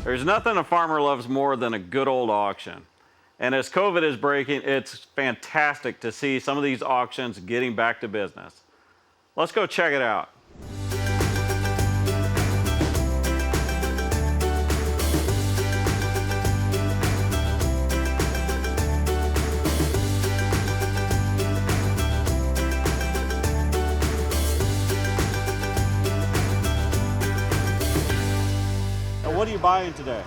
There's nothing a farmer loves more than a good old auction. And as COVID is breaking, it's fantastic to see some of these auctions getting back to business. Let's go check it out. What are you buying today?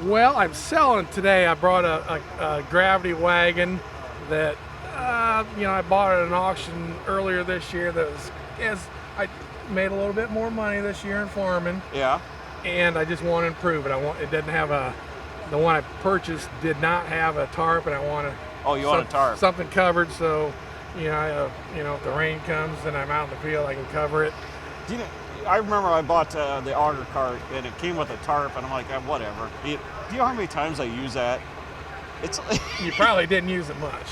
Well, I'm selling today. I brought a gravity wagon that I bought at an auction earlier this year. I made a little bit more money this year in farming. Yeah. And I just want to improve it. It didn't have the one I purchased did not have a tarp, and I want to. Oh, you want a tarp? Something covered, so if the rain comes and I'm out in the field, I can cover it. I remember I bought the auger cart and it came with a tarp, and I'm like, whatever. Do you know how many times I use that? It's You probably didn't use it much.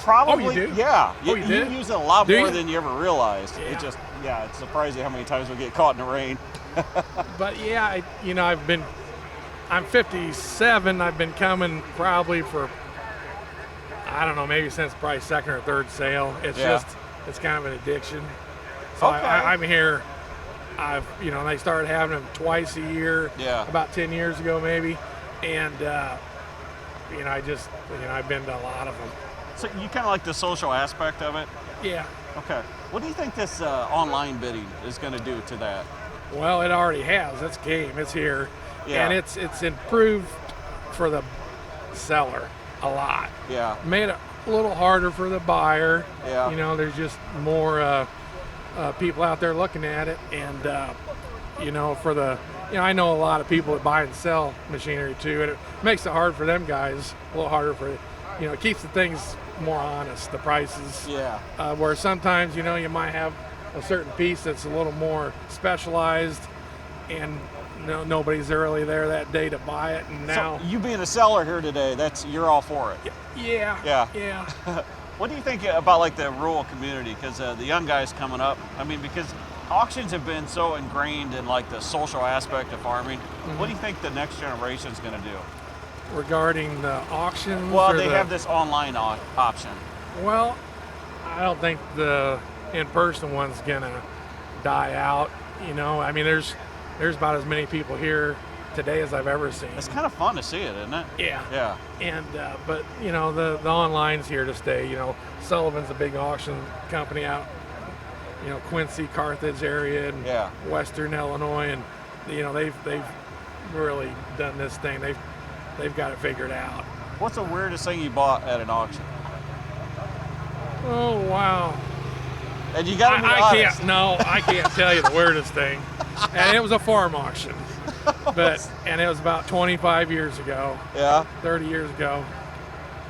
Probably. Oh, you do? Yeah. Oh, you did? use it a lot more you? than you ever realized. Yeah. It's surprising how many times we get caught in the rain. But yeah, I'm 57. I've been coming probably for, I don't know, maybe since probably second or third sale. It's kind of an addiction. So okay. I'm here. They started having them twice a year. Yeah. About 10 years ago, maybe, and I've been to a lot of them. So you kind of like the social aspect of it? Yeah. Okay. What do you think this online bidding is going to do to that? Well, it already has. It's game. It's here. Yeah. And it's improved for the seller a lot. Yeah. Made it a little harder for the buyer. Yeah. There's just more people out there looking at it, and I know a lot of people that buy and sell machinery too, and it makes it hard for them guys. A little harder for, it keeps the things more honest, the prices. Yeah. Where sometimes you might have a certain piece that's a little more specialized, and nobody's really there that day to buy it, and now. So you being a seller here today, you're all for it. Yeah. Yeah. Yeah. What do you think about like the rural community? Because the young guys coming up, because auctions have been so ingrained in like the social aspect of farming. Mm-hmm. What do you think the next generation is going to do? Regarding the auctions? Well, they have this online option. Well, I don't think the in-person one's going to die out. There's about as many people here today as I've ever seen. It's kind of fun to see it, isn't it? Yeah. Yeah. And but the online's here to stay. Sullivan's a big auction company out, Quincy, Carthage area, and Western Illinois, and they've really done this thing. They've got it figured out. What's the weirdest thing you bought at an auction? Oh wow. And you got to be honest. I can't tell you the weirdest thing. And it was a farm auction. And it was about 25 years ago. Yeah. 30 years ago.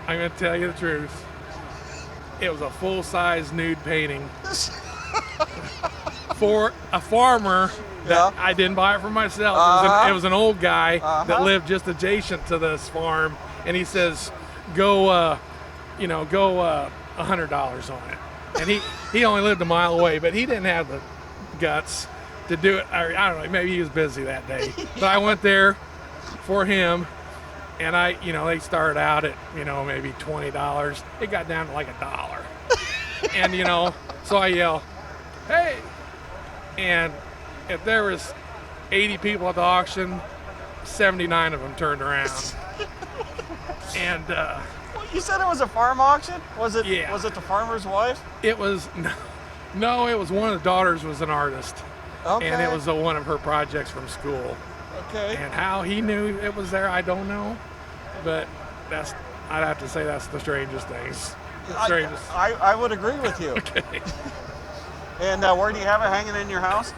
I'm going to tell you the truth. It was a full-size nude painting for a farmer that I didn't buy it for myself. It was an old guy that lived just adjacent to this farm, and he says, go $100 on it. And he only lived a mile away, but he didn't have the guts to do it. I don't know, maybe he was busy that day. But I went there for him, and they started out at, maybe $20. It got down to like $1. And, so I yell, hey! And if there was 80 people at the auction, 79 of them turned around. And, you said it was a farm auction? Was it? Yeah. Was it the farmer's wife? It was, no, it was one of the daughters was an artist. Okay. And it was one of her projects from school. Okay. And how he knew it was there, I don't know. But I'd have to say that's the strangest things. I would agree with you. Okay. And where do you have it hanging in your house?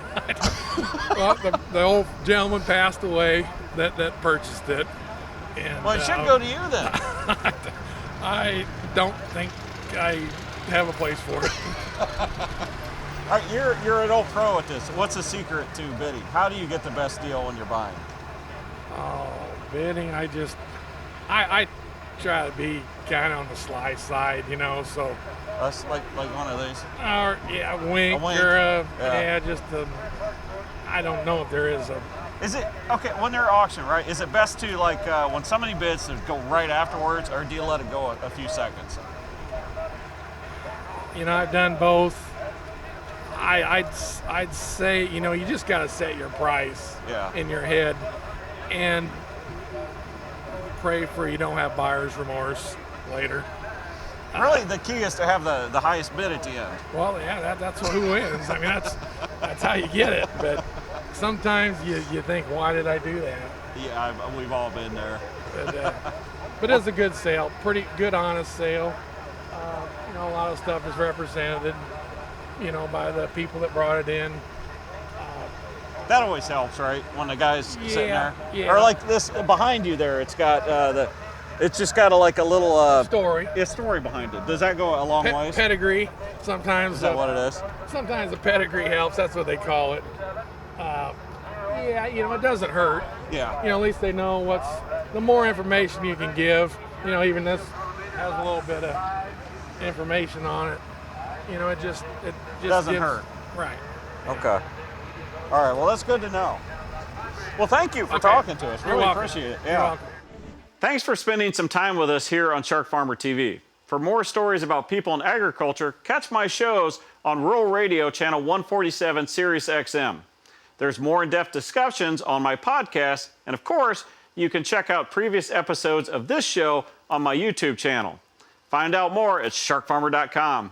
Well, the old gentleman passed away that purchased it. And, well, it should go to you then. I don't think I have a place for it. All right, you're an old pro at this. What's the secret to bidding? How do you get the best deal when you're buying? Oh, bidding, I try to be kind of on the sly side, so. That's like one of these? Wink. A wink. Or I don't know if there is Is it, okay, when they're auctioning, right, is it best to, like, when somebody bids, to go right afterwards, or do you let it go a few seconds? You know, I've done both. I'd say, you know, you just got to set your price in your head and pray for you don't have buyer's remorse later. Really, the key is to have the highest bid at the end. Well, yeah, that's who wins. I mean, that's how you get it. But sometimes you think, why did I do that? Yeah, we've all been there. But it's a good sale, pretty good, honest sale. You know, a lot of stuff is represented, you know, by the people that brought it in. That always helps, right? When the guy's sitting there. Yeah. Or like this behind you there, it's got it's just got like a little Story. A story behind it. Does that go a long ways? Pedigree. Sometimes. Is that what it is? Sometimes the pedigree helps. That's what they call it. Yeah, you know, it doesn't hurt. Yeah. You know, at least they know the more information you can give. You know, even this has a little bit of information on it. You know, it just doesn't hurt. Right. Okay. All right. Well, that's good to know. Well, thank you for talking to us. Really appreciate it. Yeah. You're welcome. Thanks for spending some time with us here on SharkFarmer TV. For more stories about people in agriculture, catch my shows on Rural Radio Channel 147 Sirius XM. There's more in-depth discussions on my podcast, and of course, you can check out previous episodes of this show on my YouTube channel. Find out more at sharkfarmer.com.